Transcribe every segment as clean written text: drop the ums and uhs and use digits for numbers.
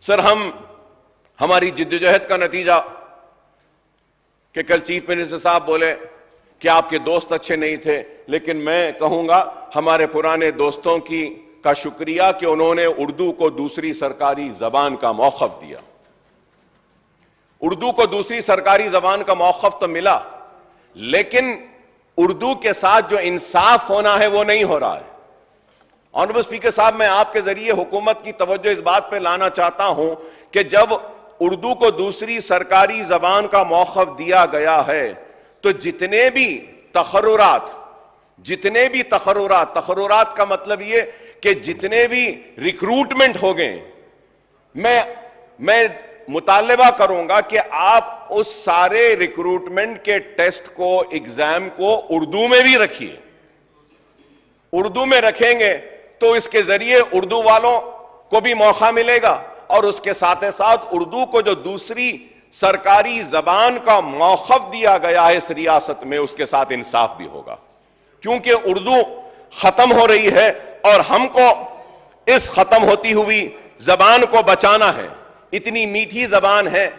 سر ہماری جدوجہد کا نتیجہ کہ کل چیف منسٹر صاحب بولے کہ آپ کے دوست اچھے نہیں تھے، لیکن میں کہوں گا ہمارے پرانے دوستوں کا شکریہ کہ انہوں نے اردو کو دوسری سرکاری زبان کا موقف دیا۔ اردو کو دوسری سرکاری زبان کا موقف تو ملا، لیکن اردو کے ساتھ جو انصاف ہونا ہے وہ نہیں ہو رہا ہے۔ آنریبل اسپیکر صاحب، میں آپ کے ذریعے حکومت کی توجہ اس بات پہ لانا چاہتا ہوں کہ جب اردو کو دوسری سرکاری زبان کا موقف دیا گیا ہے تو جتنے بھی تقررات کا مطلب یہ کہ جتنے بھی ریکروٹمنٹ ہو گئے، میں مطالبہ کروں گا کہ آپ اس سارے ریکروٹمنٹ کے ٹیسٹ کو، ایگزام کو اردو میں بھی رکھیے۔ اردو میں رکھیں گے تو اس کے ذریعے اردو والوں کو بھی موقع ملے گا، اور اس کے ساتھ ساتھ اردو کو جو دوسری سرکاری زبان کا موقف دیا گیا ہے اس ریاست میں، اس کے ساتھ انصاف بھی ہوگا، کیونکہ اردو ختم ہو رہی ہے اور ہم کو اس ختم ہوتی ہوئی زبان کو بچانا ہے۔ اتنی میٹھی زبان ہے،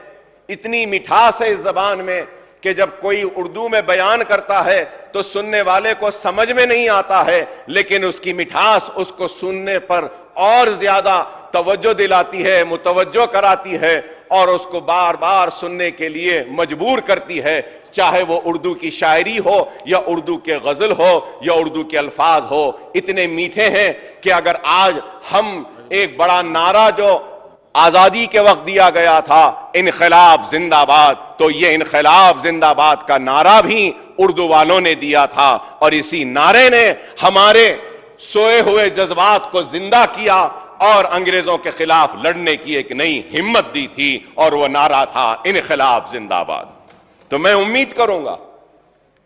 اتنی مٹھاس ہے اس زبان میں کہ جب کوئی اردو میں بیان کرتا ہے تو سننے والے کو سمجھ میں نہیں آتا ہے، لیکن اس کی مٹھاس اس کو سننے پر اور زیادہ توجہ دلاتی ہے، متوجہ کراتی ہے، اور اس کو بار بار سننے کے لیے مجبور کرتی ہے، چاہے وہ اردو کی شاعری ہو یا اردو کے غزل ہو یا اردو کے الفاظ ہو۔ اتنے میٹھے ہیں کہ اگر آج ہم ایک بڑا نعرہ جو آزادی کے وقت دیا گیا تھا، انقلاب زندہ باد، تو یہ انقلاب زندہ باد کا نعرہ بھی اردو والوں نے دیا تھا، اور اسی نعرے نے ہمارے سوئے ہوئے جذبات کو زندہ کیا اور انگریزوں کے خلاف لڑنے کی ایک نئی ہمت دی تھی، اور وہ نعرہ تھا انقلاب زندہ باد۔ تو میں امید کروں گا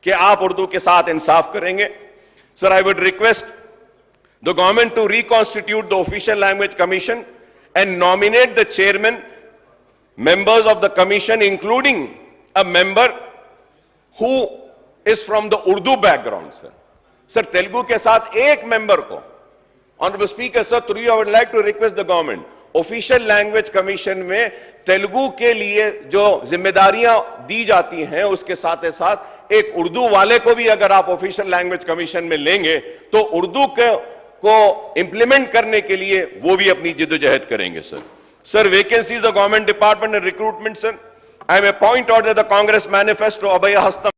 کہ آپ اردو کے ساتھ انصاف کریں گے۔ سر، I would request the government to reconstitute the official language commission and nominate the chairman, members of the commission, including a member who is from the Urdu background, sir. Sir, Telugu کے ساتھ ایک ممبر کو، Honorable Speaker, sir, through you I would like to request the government, official language commission میں تیلگو کے لیے جو ذمہ داریاں دی جاتی ہیں اس کے ساتھ ایک اردو والے کو بھی اگر آپ official language commission میں لیں گے تو اردو کو امپلیمنٹ کرنے کے لیے وہ بھی اپنی جدوجہد کریں گے۔ سر، vacancies the government department and recruitment, sir. I may point out that the Congress manifesto Abhaya Hastam